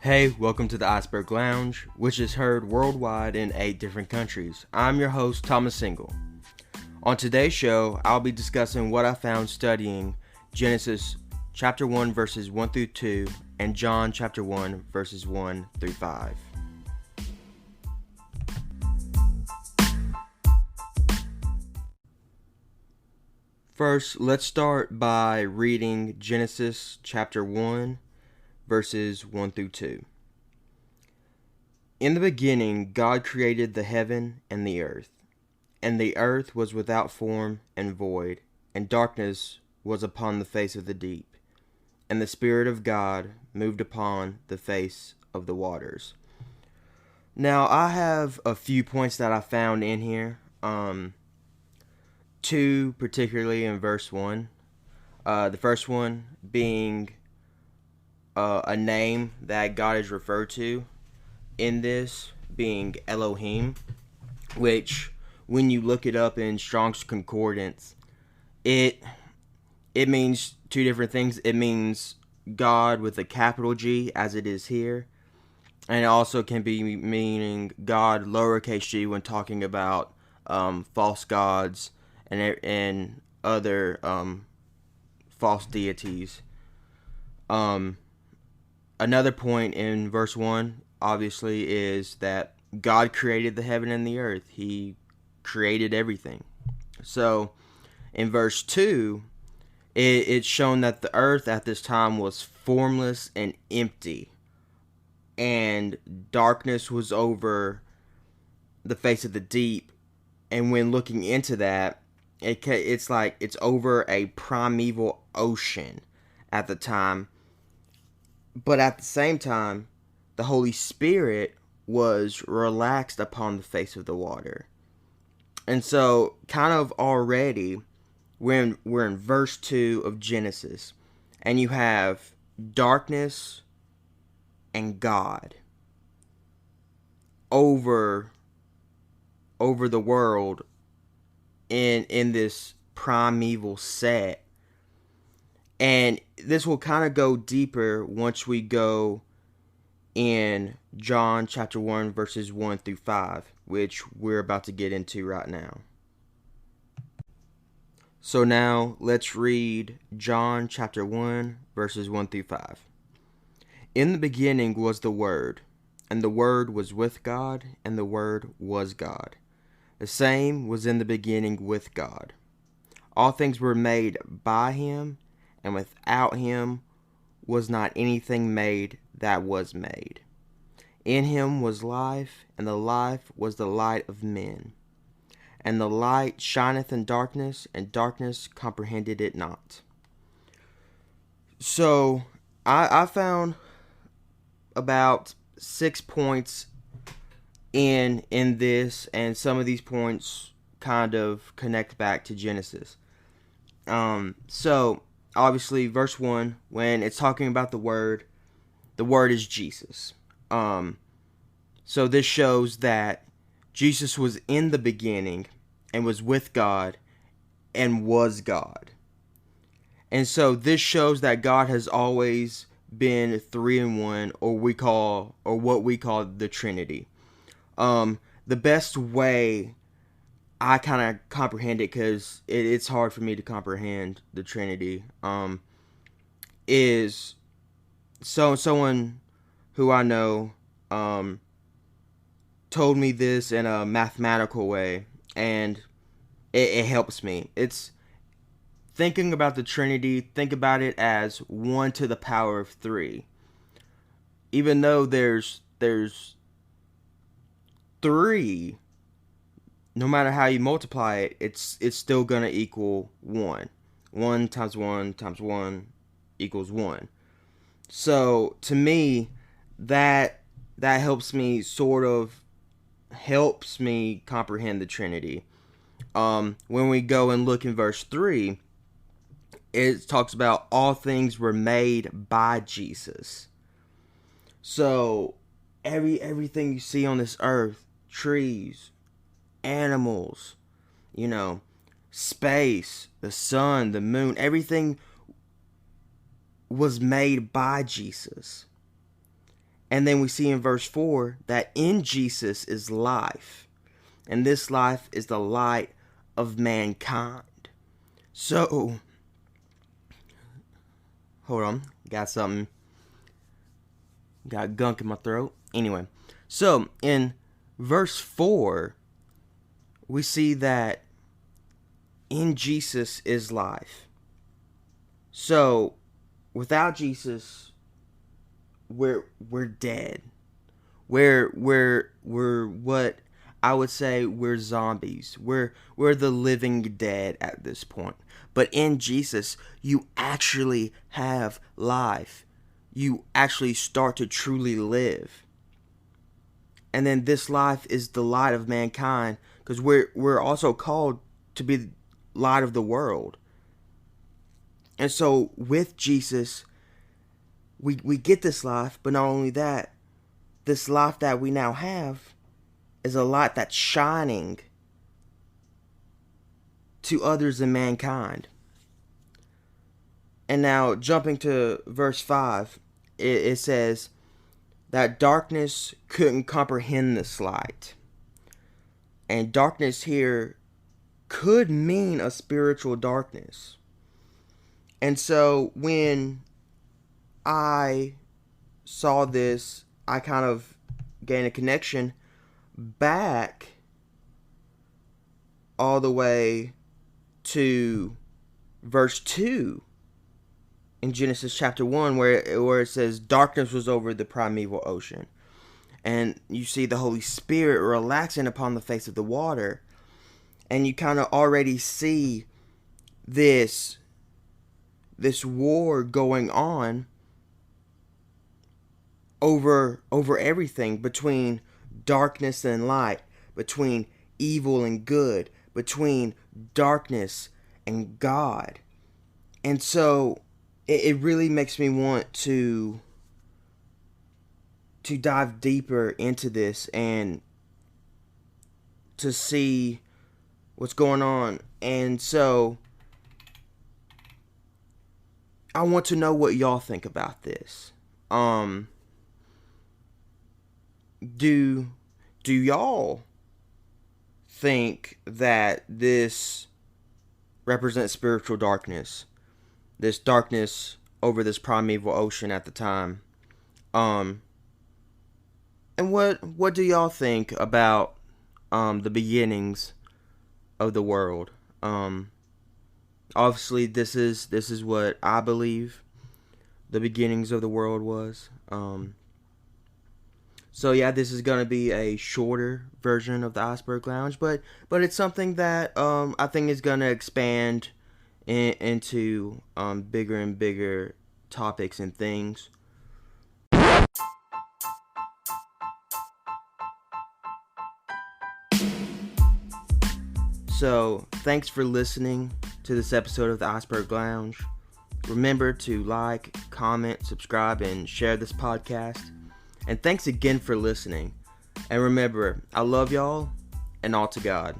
Hey, welcome to the Iceberg Lounge, which is heard worldwide in 8 different countries. I'm your host, Thomas Single. On today's show, I'll be discussing what I found studying Genesis chapter 1 verses 1 through 2 and John chapter 1 verses 1 through 5. First, let's start by reading Genesis chapter 1 verses 1 through 2. In the beginning, God created the heaven and the earth was without form and void, and darkness was upon the face of the deep, and the Spirit of God moved upon the face of the waters. Now, I have a few points that I found in here, two particularly in verse 1. The first one being a name that God is referred to in this being Elohim, which when you look it up in Strong's Concordance, it means two different things. It means God with a capital G, as it is here, and it also can be meaning God lowercase g when talking about false gods and other false deities. Another point in verse 1, obviously, is that God created the heaven and the earth. He created everything. So, in verse 2, it's shown that the earth at this time was formless and empty, and darkness was over the face of the deep. And when looking into that, it's like it's over a primeval ocean at the time. But at the same time, the Holy Spirit was relaxed upon the face of the water. And so, kind of already, we're in verse 2 of Genesis, and you have darkness and God over the world in this primeval set. And this will kind of go deeper once we go in John chapter 1 verses 1 through 5, which we're about to get into right now. So now let's read John chapter 1 verses 1 through 5. In the beginning was the Word, and the Word was with God, and the Word was God. The same was in the beginning with God. All things were made by him, and without him was not anything made that was made. In him was life, and the life was the light of men. And the light shineth in darkness, and darkness comprehended it not. So, I found about 6 points in this, and some of these points kind of connect back to Genesis. So, obviously, verse 1, when it's talking about the Word is Jesus. So this shows that Jesus was in the beginning and was with God and was God. And so this shows that God has always been 3 in 1, or what we call the Trinity. The best way I kind of comprehend it, because it's hard for me to comprehend the Trinity, is someone who I know told me this in a mathematical way, and it helps me. It's thinking about the Trinity, think about it as 1 to the power of 3. Even though there's 3, no matter how you multiply it, it's still going to equal 1. 1 times 1 times 1 equals 1. So, to me, that helps me comprehend the Trinity. When we go and look in verse 3, it talks about all things were made by Jesus. So, everything you see on this earth, trees, animals, space, the sun, the moon, everything was made by Jesus. And then we see in verse 4 that in Jesus is life. And this life is the light of mankind. So, hold on. Got gunk in my throat. Anyway, so in verse 4, we see that in Jesus is life. So, without Jesus, we're dead. We're what I would say we're zombies. We're the living dead at this point. But in Jesus, you actually have life. You actually start to truly live. And then this life is the light of mankind, because we're also called to be the light of the world. And so with Jesus, we get this life, but not only that, this life that we now have is a light that's shining to others in mankind. And now jumping to verse 5, it says that darkness couldn't comprehend this light. And darkness here could mean a spiritual darkness. And so when I saw this, I kind of gained a connection back all the way to verse 2 in Genesis chapter 1, where it says darkness was over the primeval ocean. And you see the Holy Spirit relaxing upon the face of the water. And you kind of already see this war going on over everything, between darkness and light, between evil and good, between darkness and God. And so it really makes me want to dive deeper into this and to see what's going on. And so I want to know what y'all think about this. Do y'all think that this represents spiritual darkness? This darkness over this primeval ocean at the time. And what do y'all think about the beginnings of the world? Obviously this is what I believe the beginnings of the world was. So yeah, this is gonna be a shorter version of the Iceberg Lounge, but it's something that I think is gonna expand into bigger and bigger topics and things. So thanks for listening to this episode of the Iceberg Lounge. Remember to like, comment, subscribe, and share this podcast. And thanks again for listening. And remember, I love y'all, and all to God.